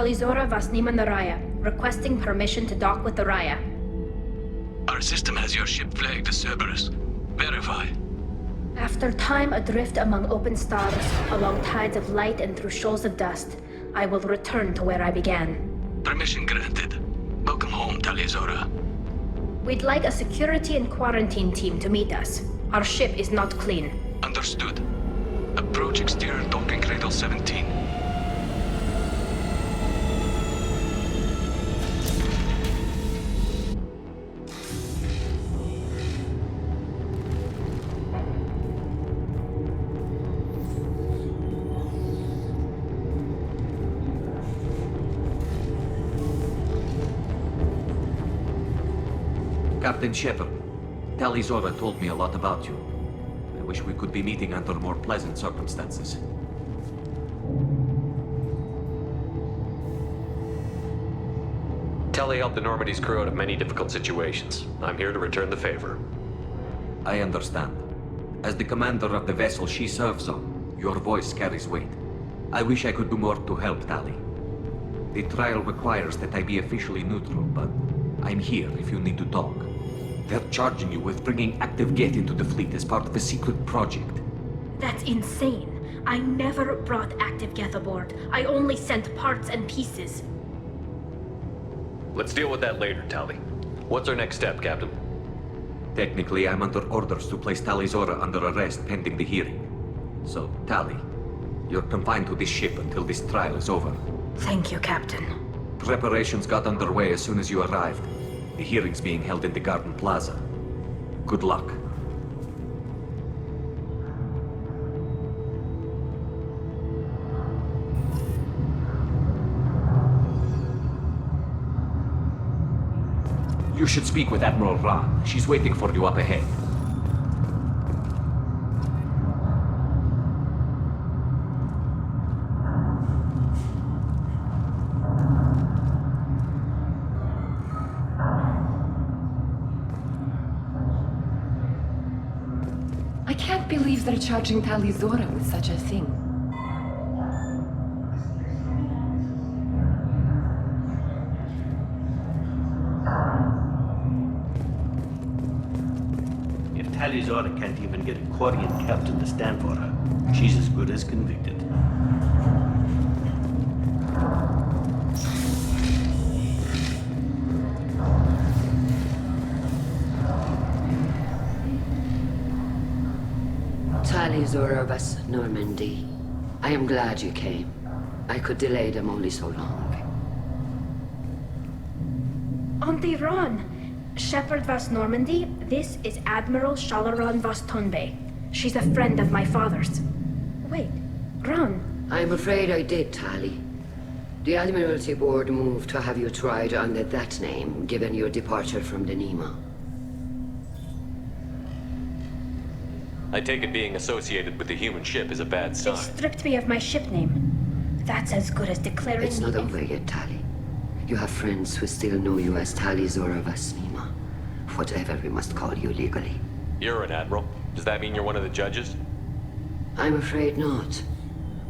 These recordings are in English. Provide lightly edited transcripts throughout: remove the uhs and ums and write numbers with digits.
Talizora Vasnima Naraya, requesting permission to dock with the Raya. Our system has your ship flagged as Cerberus. Verify. After time adrift among open stars, along tides of light and through shoals of dust, I will return to where I began. Permission granted. Welcome home, Talizora. We'd like a security and quarantine team to meet us. Our ship is not clean. Understood. Approach exterior docking cradle 17. Captain Shepard, Talizora told me a lot about you. I wish we could be meeting under more pleasant circumstances. Tali helped the Normandy's crew out of many difficult situations. I'm here to return the favor. I understand. As the commander of the vessel she serves on, your voice carries weight. I wish I could do more to help Tali. The trial requires that I be officially neutral, but I'm here if you need to talk. They're charging you with bringing active Geth into the fleet as part of a secret project. That's insane. I never brought active Geth aboard. I only sent parts and pieces. Let's deal with that later, Tali. What's our next step, Captain? Technically, I'm under orders to place Talizora under arrest pending the hearing. So, Tali, you're confined to this ship until this trial is over. Thank you, Captain. Preparations got underway as soon as you arrived. The hearing's being held in the Garden Plaza. Good luck. You should speak with Admiral Ra. She's waiting for you up ahead. I can't believe they're charging Talizora with such a thing. If Talizora can't even get a Quarian captain to stand for her, she's as good as convicted. Talizora of us, Normandy. I am glad you came. I could delay them only so long. Auntie Ron! Shepard Vas Normandy, this is Admiral Shalaron Vas Tonbe. She's a friend of my father's. Wait, Ron. I'm afraid I did, Tali. The Admiralty Board moved to have you tried under that name, given your departure from the Nima. I take it being associated with the human ship is a bad sign. They stripped me of my ship name. That's as good as declaring It's not over yet, Tali. You have friends who still know you as Talizora Vas Nima. Whatever we must call you legally. You're an admiral. Does that mean you're one of the judges? I'm afraid not.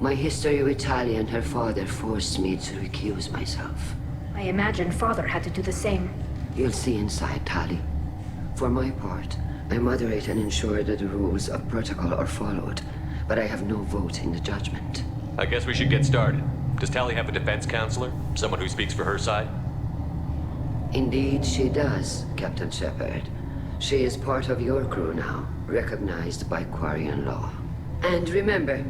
My history with Tali and her father forced me to recuse myself. I imagine father had to do the same. You'll see inside, Tali. For my part, I moderate and ensure that the rules of protocol are followed, but I have no vote in the judgment. I guess we should get started. Does Tali have a defense counselor? Someone who speaks for her side? Indeed, she does, Captain Shepard. She is part of your crew now, recognized by Quarian law. And remember,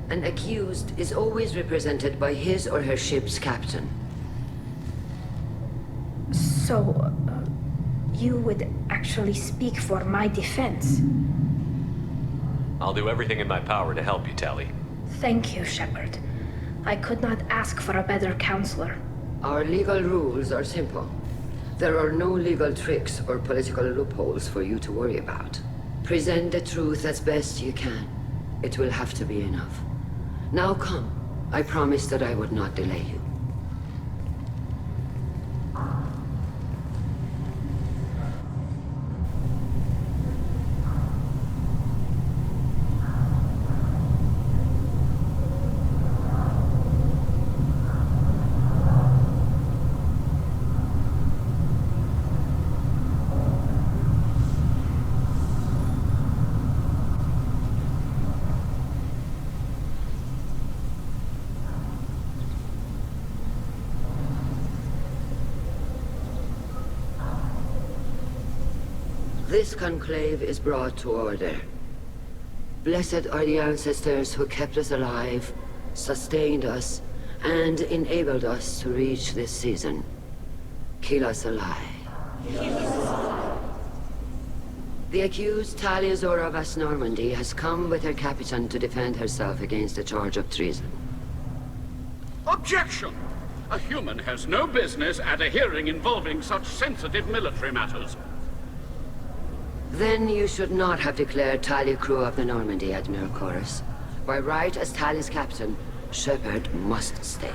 an accused is always represented by his or her ship's captain. So, you would actually speak for my defense? I'll do everything in my power to help you, Tali. Thank you, Shepard. I could not ask for a better counselor. Our legal rules are simple. There are no legal tricks or political loopholes for you to worry about. Present the truth as best you can. It will have to be enough. Now come. I promised that I would not delay you. This conclave is brought to order. Blessed are the ancestors who kept us alive, sustained us, and enabled us to reach this season. Keep us alive. The accused Tali Zora Vas Normandy has come with her captain to defend herself against a charge of treason. Objection! A human has no business at a hearing involving such sensitive military matters. Then you should not have declared Tali crew of the Normandy, Admiral Chorus. By right as Tali's captain, Shepard must stay.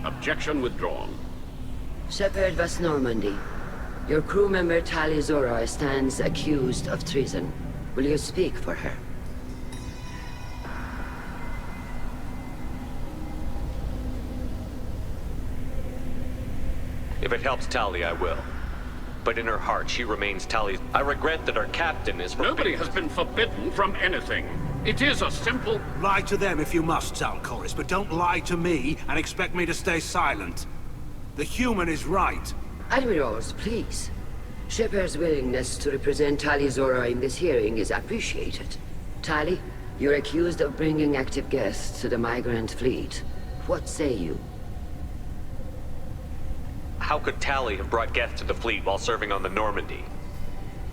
Objection withdrawn. Shepard Vas Normandy, your crew member Tali Zora stands accused of treason. Will you speak for her? If it helps Tali, I will. But in her heart, she remains Tali's. I regret that our captain is Nobody has been forbidden from anything. It is a simple... Lie to them if you must, Chorus, but don't lie to me and expect me to stay silent. The human is right. Admirals, please. Shepard's willingness to represent Tali Zora in this hearing is appreciated. Tali, you're accused of bringing active guests to the migrant fleet. What say you? How could Tali have brought Geth to the fleet while serving on the Normandy?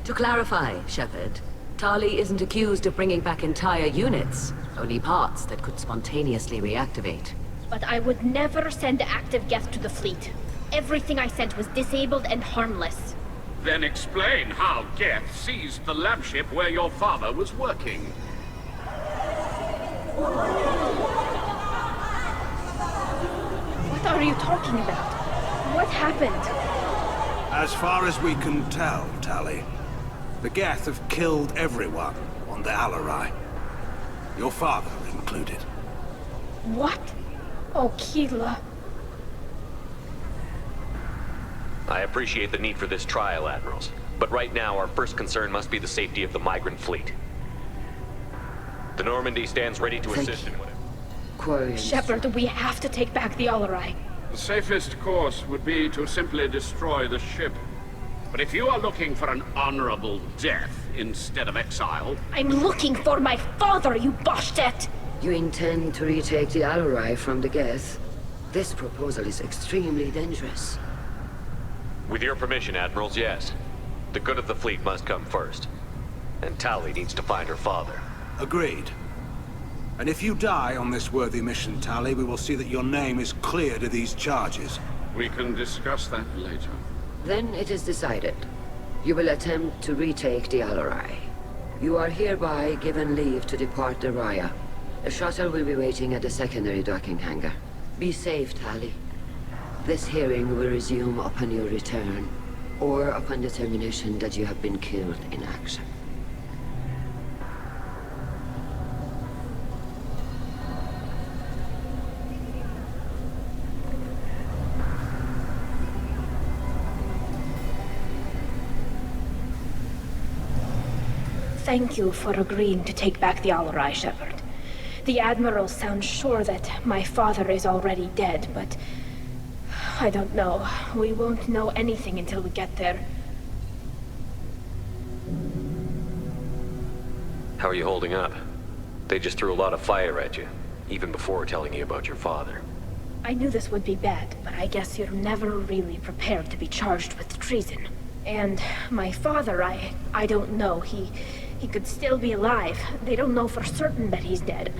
To clarify, Shepard, Tali isn't accused of bringing back entire units, only parts that could spontaneously reactivate. But I would never send active Geth to the fleet. Everything I sent was disabled and harmless. Then explain how Geth seized the lab ship where your father was working. What are you talking about? What happened? As far as we can tell, Tali, the Geth have killed everyone on the Alarai. Your father included. What? Oh, Keela. I appreciate the need for this trial, Admirals. But right now, our first concern must be the safety of the migrant fleet. The Normandy stands ready to assist in whatever. Quarians. Shepard, we have to take back the Alarai. The safest course would be to simply destroy the ship. But if you are looking for an honorable death instead of exile... I'm looking for my father, you Boshtet! You intend to retake the Alarai from the Geth? This proposal is extremely dangerous. With your permission, Admirals, yes. The good of the fleet must come first. And Tali needs to find her father. Agreed. And if you die on this worthy mission, Tali, we will see that your name is cleared of these charges. We can discuss that later. Then it is decided. You will attempt to retake the Alarai. You are hereby given leave to depart the Raya. A shuttle will be waiting at the secondary docking hangar. Be safe, Tali. This hearing will resume upon your return, or upon determination that you have been killed in action. Thank you for agreeing to take back the Alarai, Shepard. The Admiral sounds sure that my father is already dead, but... I don't know. We won't know anything until we get there. How are you holding up? They just threw a lot of fire at you, even before telling you about your father. I knew this would be bad, but I guess you're never really prepared to be charged with treason. And my father, I don't know. He could still be alive. They don't know for certain that he's dead.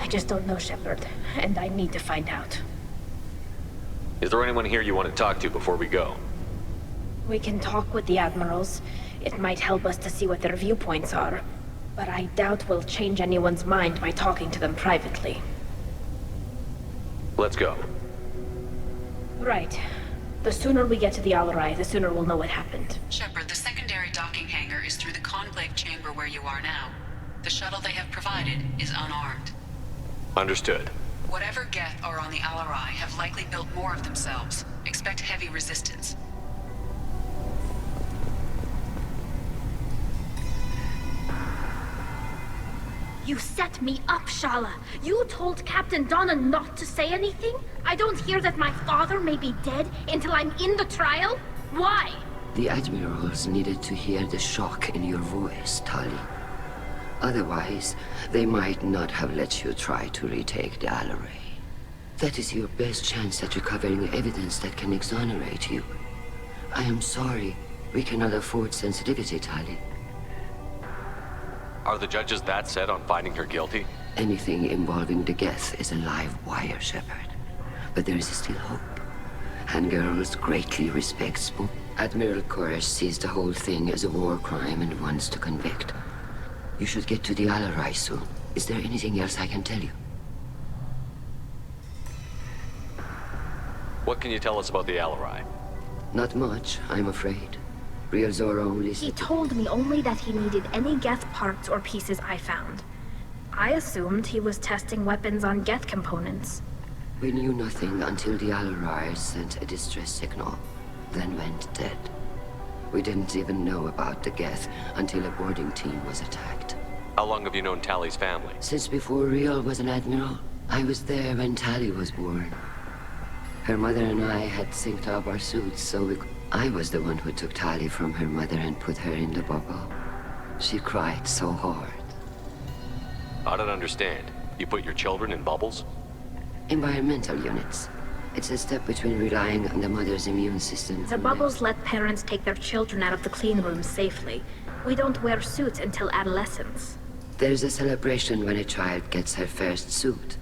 I just don't know, Shepard, and I need to find out. Is there anyone here you want to talk to before we go? We can talk with the Admirals. It might help us to see what their viewpoints are. But I doubt we'll change anyone's mind by talking to them privately. Let's go. Right. The sooner we get to the Alarai, the sooner we'll know what happened. Shepard, the secondary docking hangar is through the conclave chamber where you are now. The shuttle they have provided is unarmed. Understood. Whatever Geth are on the Alarai have likely built more of themselves. Expect heavy resistance. You set me up, Shala. You told Captain Donna not to say anything? I don't hear that my father may be dead until I'm in the trial? Why? The admirals needed to hear the shock in your voice, Tali. Otherwise, they might not have let you try to retake the Alaray. That is your best chance at recovering evidence that can exonerate you. I am sorry. We cannot afford sensitivity, Tali. Are the judges that set on finding her guilty? Anything involving the Geth is a live wire, Shepard. But there is still hope. And girls greatly respect Spoon. Admiral Koresh sees the whole thing as a war crime and wants to convict. You should get to the Alarai soon. Is there anything else I can tell you? What can you tell us about the Alarai? Not much, I'm afraid. Real Zora only... He told me only that he needed any Geth parts or pieces I found. I assumed he was testing weapons on Geth components. We knew nothing until the Alarai sent a distress signal, then went dead. We didn't even know about the Geth until a boarding team was attacked. How long have you known Tali's family? Since before Real was an admiral. I was there when Tali was born. Her mother and I had synced up our suits, so I was the one who took Tali from her mother and put her in the bubble. She cried so hard. I don't understand. You put your children in bubbles? Environmental units. It's a step between relying on the mother's immune system. The bubbles let parents take their children out of the clean rooms safely. We don't wear suits until adolescence. There's a celebration when a child gets her first suit.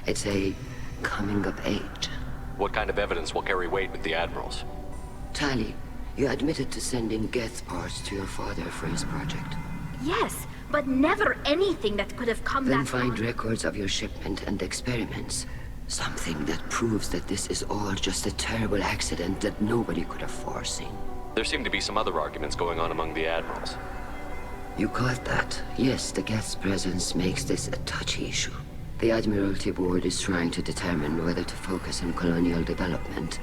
It's a coming of age. What kind of evidence will carry weight with the admirals? Tali, you admitted to sending Geth parts to your father for his project. Yes, but never anything that could have come Then that find far. records of your shipment and experiments. Something that proves that this is all just a terrible accident that nobody could have foreseen. There seem to be some other arguments going on among the admirals. You caught that? Yes, the Geth's presence makes this a touchy issue. The Admiralty Board is trying to determine whether to focus on colonial development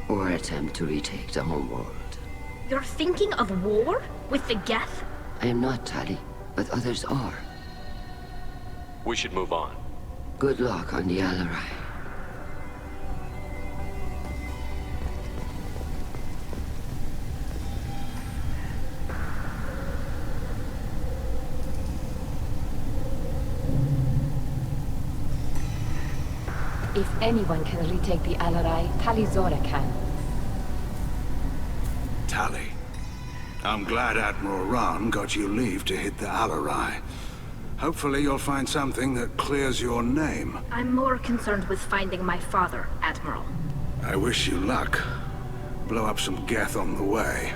or attempt to retake the homeworld. You're thinking of war? With the Geth? I am not, Tali, but others are. We should move on. Good luck on the Alarai. If anyone can retake the Alarai, Tali Zora can. Tali, I'm glad Admiral Rahn got you leave to hit the Alarai. Hopefully you'll find something that clears your name. I'm more concerned with finding my father, Admiral. I wish you luck. Blow up some Geth on the way.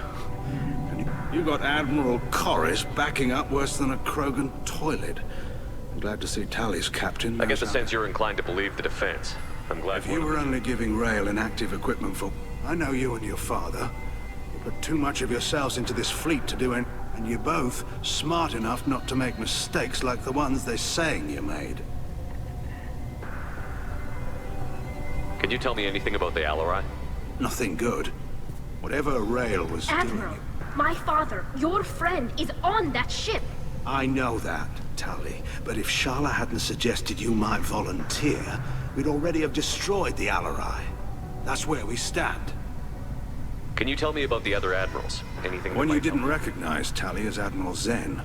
And you got Admiral Koresh backing up worse than a Krogan toilet. I'm glad to see Tali's captain. I get the sense you're inclined to believe the defense. I'm glad If you were only giving Rail inactive equipment for... I know you and your father. You put too much of yourselves into this fleet to do it, and you're both smart enough not to make mistakes like the ones they're saying you made. Can you tell me anything about the Alarai? Nothing good. Whatever Rail was Admiral, doing... my father, your friend, is on that ship. I know that, Tali, but if Shala hadn't suggested you might volunteer, we'd already have destroyed the Alarai. That's where we stand. Can you tell me about the other admirals? Anything When that you might didn't help? recognize Tali as Admiral Zen,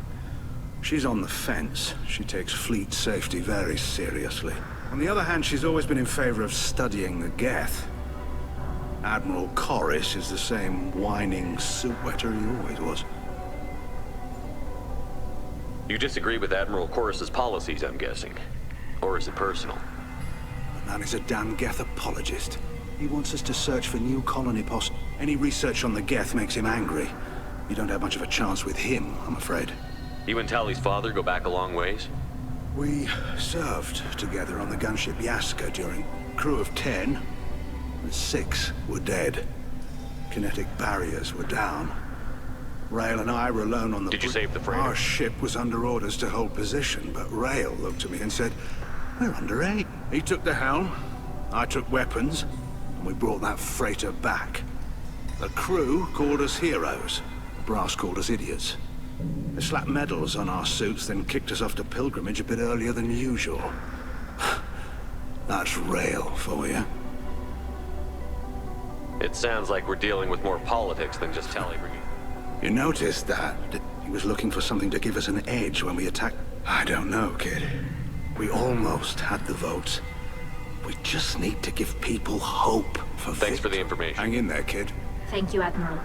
she's on the fence. She takes fleet safety very seriously. On the other hand, she's always been in favor of studying the Geth. Admiral Koresh is the same whining suit wetter he always was. You disagree with Admiral Korus's policies, I'm guessing. Or is it personal? The man is a damn Geth apologist. He wants us to search for new colony posts. Any research on the Geth makes him angry. You don't have much of a chance with him, I'm afraid. You and Tali's father go back a long ways? We served together on the gunship Yaska during crew of 10. 6 were dead. Kinetic barriers were down. Rail and I were alone on the... Did you save the freighter? Our ship was under orders to hold position, but Rail looked at me and said, "We're under 8. He took the helm, I took weapons, and we brought that freighter back. The crew called us heroes. The brass called us idiots. They slapped medals on our suits, then kicked us off to pilgrimage a bit earlier than usual. That's rail for you. It sounds like we're dealing with more politics than just Tali bringing. You noticed that? He was looking for something to give us an edge when we attacked. I don't know, kid. We almost had the votes. We just need to give people hope for Thanks for the information. Hang in there, kid. Thank you, Admiral.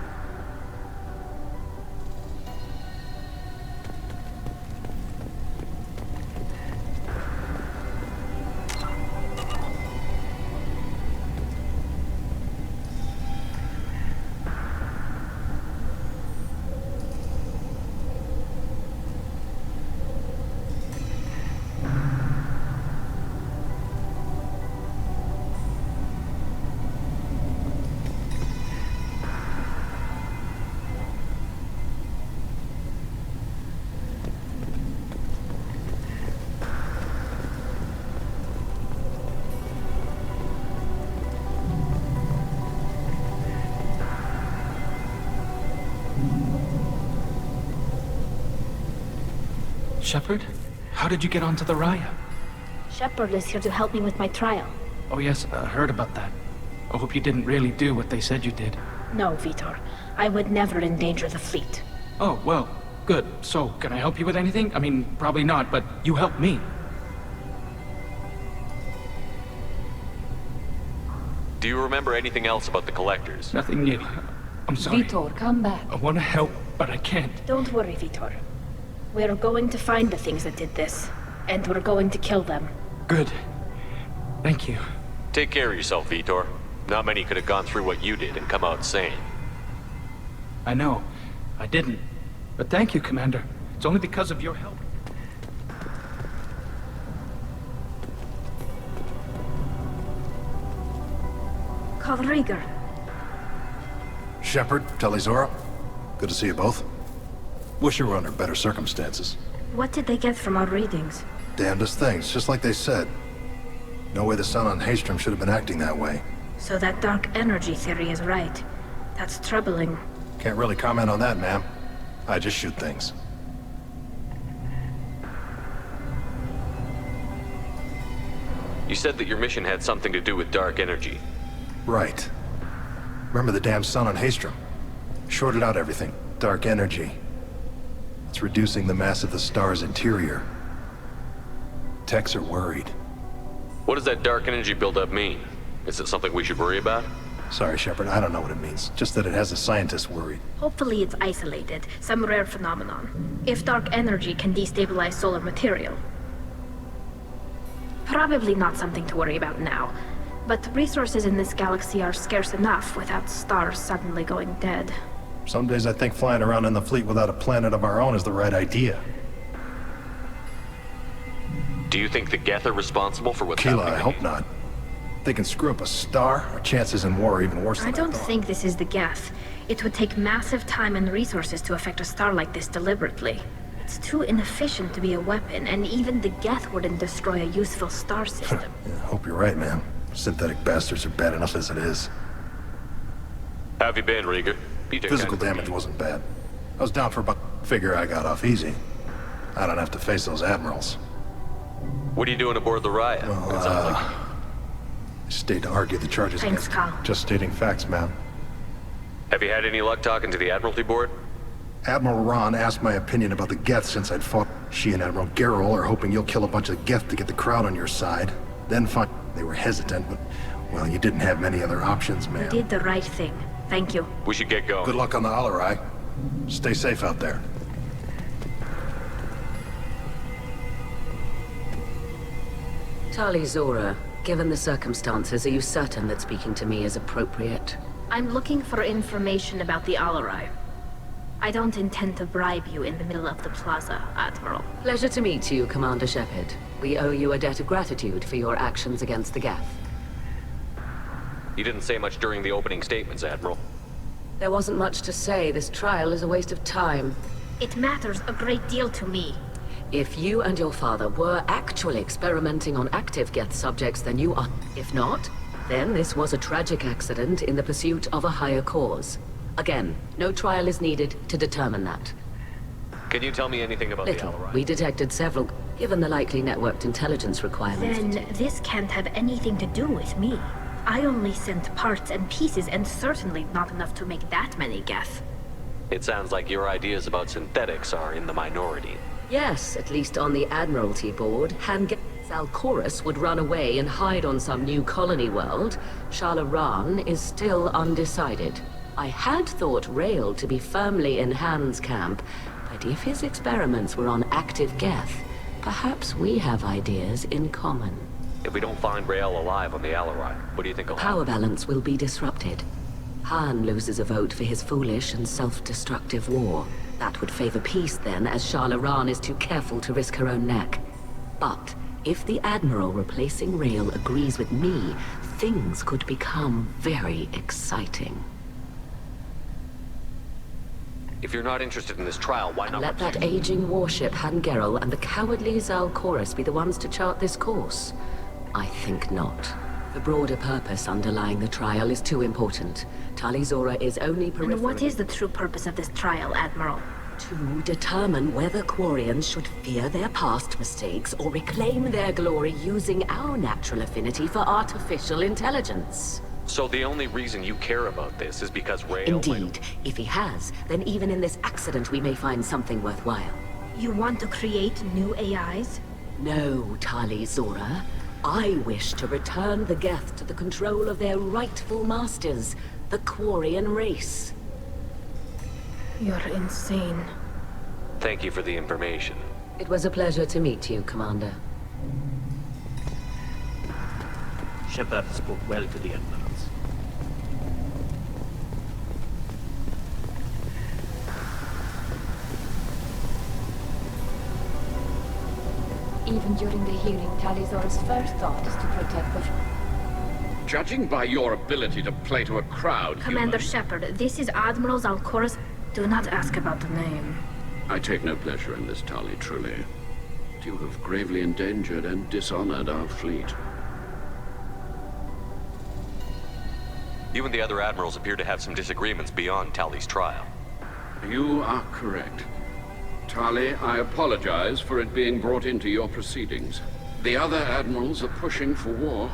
Shepard? How did you get onto the Raya? Shepard is here to help me with my trial. Oh yes, I heard about that. I hope you didn't really do what they said you did. No, Vitor. I would never endanger the fleet. Oh, well, good. So, can I help you with anything? I mean, probably not, but you helped me. Do you remember anything else about the Collectors? Nothing new. I'm sorry. Vitor, come back. I want to help, but I can't. Don't worry, Vitor. We're going to find the things that did this, and we're going to kill them. Good. Thank you. Take care of yourself, Vitor. Not many could have gone through what you did and come out sane. I know. I didn't. But thank you, Commander. It's only because of your help. Kalrieger. Shepard, Tali-Zora. Good to see you both. Wish you were under better circumstances. What did they get from our readings? Damnedest things, just like they said. No way the sun on Haystrom should have been acting that way. So that dark energy theory is right. That's troubling. Can't really comment on that, ma'am. I just shoot things. You said that your mission had something to do with dark energy. Right. Remember the damn sun on Haystrom? Shorted out everything. Dark energy. It's reducing the mass of the star's interior. Techs are worried. What does that dark energy buildup mean? Is it something we should worry about? Sorry, Shepard, I don't know what it means. Just that it has the scientists worried. Hopefully it's isolated, some rare phenomenon. If dark energy can destabilize solar material. Probably not something to worry about now. But resources in this galaxy are scarce enough without stars suddenly going dead. Some days I think flying around in the fleet without a planet of our own is the right idea. Do you think the Geth are responsible for what's Keela, happening? I hope not. They can screw up a star, our chances in war are even worse than I don't think this is the Geth. It would take massive time and resources to affect a star like this deliberately. It's too inefficient to be a weapon, and even the Geth wouldn't destroy a useful star system. Yeah, hope you're right, man. Synthetic bastards are bad enough as it is. How have you been, Rieger? Physical damage wasn't bad. I was down for about... Figure I got off easy. I don't have to face those admirals. What are you doing aboard the Raya? Well, I stayed to argue the charges Thanks, against... Kyle. Just stating facts, ma'am. Have you had any luck talking to the Admiralty Board? Admiral Ron asked my opinion about the Geth since I'd fought. She and Admiral Gerrel are hoping you'll kill a bunch of Geth to get the crowd on your side. Then find... They were hesitant, but... Well, you didn't have many other options, ma'am. You did the right thing. Thank you. We should get going. Good luck on the Alarai. Stay safe out there. Tali-Zora, given the circumstances, are you certain that speaking to me is appropriate? I'm looking for information about the Alarai. I don't intend to bribe you in the middle of the plaza, Admiral. Pleasure to meet you, Commander Shepard. We owe you a debt of gratitude for your actions against the Geth. You didn't say much during the opening statements, Admiral. There wasn't much to say. This trial is a waste of time. It matters a great deal to me. If you and your father were actually experimenting on active Geth subjects, then you are. If not, then this was a tragic accident in the pursuit of a higher cause. Again, no trial is needed to determine that. Can you tell me anything about the Little. Alarai? We detected several, given the likely networked intelligence requirements. Then this can't have anything to do with me. I only sent parts and pieces, and certainly not enough to make that many geth. It sounds like your ideas about synthetics are in the minority. Yes, at least on the Admiralty board, Alcorus would run away and hide on some new colony world. Shalaran is still undecided. I had thought Rail to be firmly in Han's camp, but if his experiments were on active geth, perhaps we have ideas in common. If we don't find Rael alive on the Alarai, what do you think will happen? Power balance will be disrupted. Han loses a vote for his foolish and self-destructive war. That would favor peace then, as Shalaran is too careful to risk her own neck. But if the Admiral replacing Rail agrees with me, things could become very exciting. If you're not interested in this trial, why not... Let that aging warship Han Gerel and the cowardly Zalcorus be the ones to chart this course? I think not. The broader purpose underlying the trial is too important. Tali Zora is only peripheral... And what is the true purpose of this trial, Admiral? To determine whether Quarians should fear their past mistakes or reclaim their glory using our natural affinity for artificial intelligence. So the only reason you care about this is because Rael... Indeed. If he has, then even in this accident we may find something worthwhile. You want to create new AIs? No, Tali Zora. I wish to return the Geth to the control of their rightful masters, the Quarian race. You're insane. Thank you for the information. It was a pleasure to meet you, Commander. Shepard spoke well to the Admirals. Even during the hearing, Tali'Zorah's first thought is to protect the... Judging by your ability to play to a crowd, Commander human, Shepard, this is Admiral Zalcorus. Do not ask about the name. I take no pleasure in this, Tali, truly. But you have gravely endangered and dishonored our fleet. You and the other admirals appear to have some disagreements beyond Tali's trial. You are correct. Tali, I apologize for it being brought into your proceedings. The other admirals are pushing for war.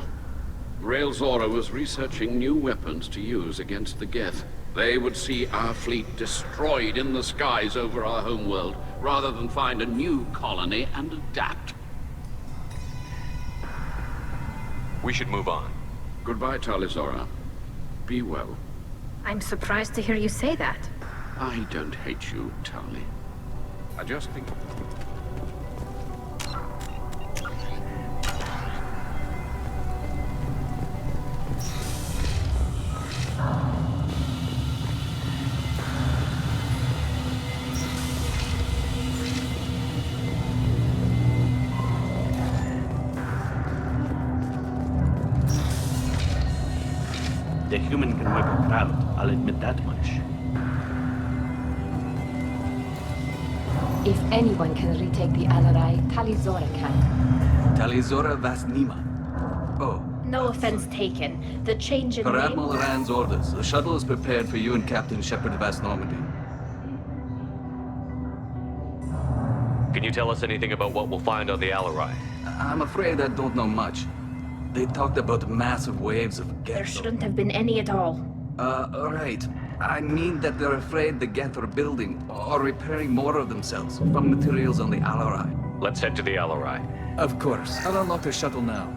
Rael Zora was researching new weapons to use against the Geth. They would see our fleet destroyed in the skies over our homeworld, rather than find a new colony and adapt. We should move on. Goodbye, Tali Zora. Be well. I'm surprised to hear you say that. I don't hate you, Tali. I just think... The human can work a crowd, I'll admit that much. If anyone can retake the Alarai, Tali'Zorah can. Tali-Zora Vasnima. Oh. No offense taken. The change in Per name... Admiral Rand's orders, the shuttle is prepared for you and Captain Shepard Vas Normandy. Can you tell us anything about what we'll find on the Alarai? I'm afraid I don't know much. They talked about massive waves of Geth. There shouldn't have been any at all. Right. I mean that they're afraid the Geth are building or repairing more of themselves from materials on the Alarai. Let's head to the Alarai. Of course. I'll unlock the shuttle now.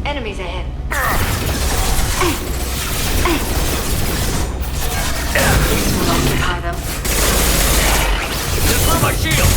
Enemies ahead. We'll occupy them. Disarm my shield!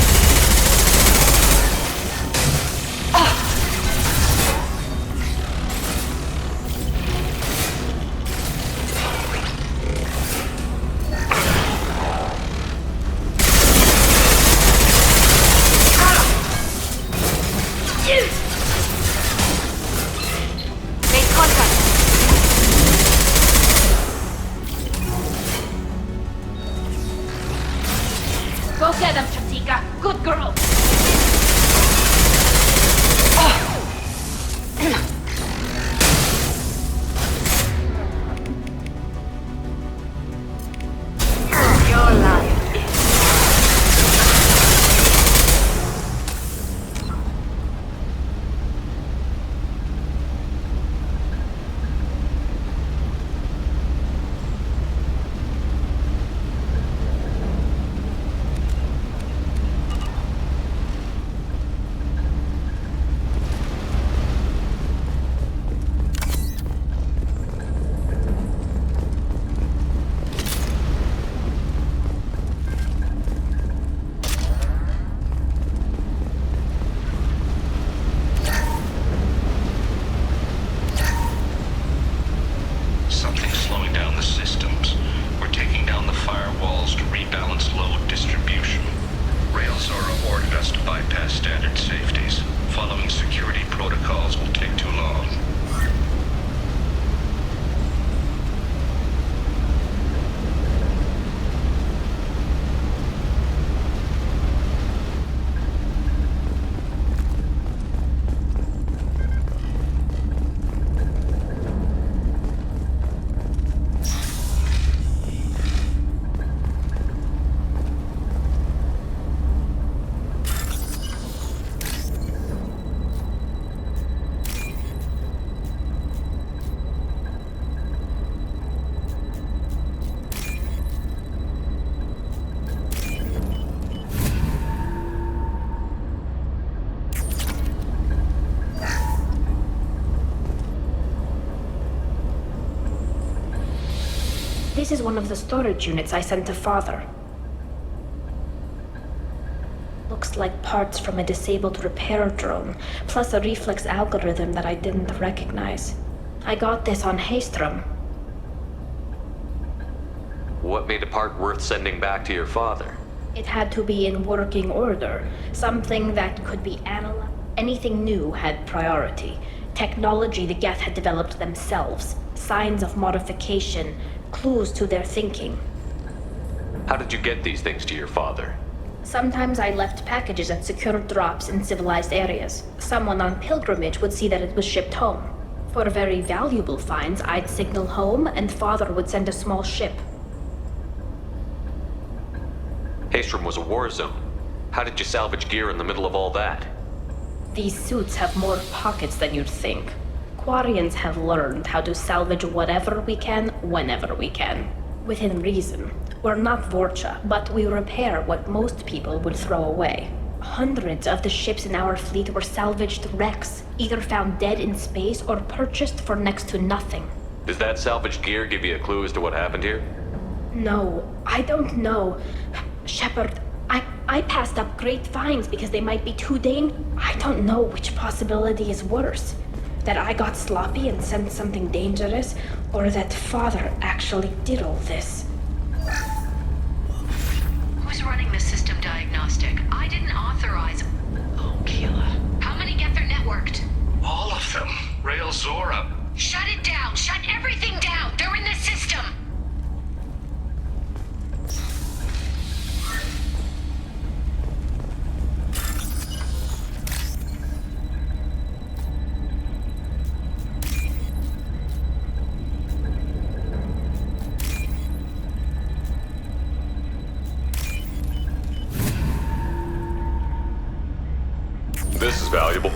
This is one of the storage units I sent to Father. Looks like parts from a disabled repair drone, plus a reflex algorithm that I didn't recognize. I got this on Haystrom. What made a part worth sending back to your father? It had to be in working order, something that could be analyzed. Anything new had priority. Technology the Geth had developed themselves, signs of modification, clues to their thinking. How did you get these things to your father? Sometimes I left packages at secure drops in civilized areas. Someone on pilgrimage would see that it was shipped home. For very valuable finds, I'd signal home, and Father would send a small ship. Haystrom was a war zone. How did you salvage gear in the middle of all that? These suits have more pockets than you'd think. Quarians have learned how to salvage whatever we can, whenever we can. Within reason. We're not Vorcha, but we repair what most people would throw away. Hundreds of the ships in our fleet were salvaged wrecks, either found dead in space or purchased for next to nothing. Does that salvaged gear give you a clue as to what happened here? No, I don't know. Shepard, I passed up great finds because they might be too I don't know which possibility is worse. That I got sloppy and sent something dangerous, or that Father actually did all this. Who's running the system diagnostic? I didn't authorize... Oh, Keela. How many get their networked? All of them. Rail Zora. Shut it down! Shut everything down! They're in the system! This is valuable.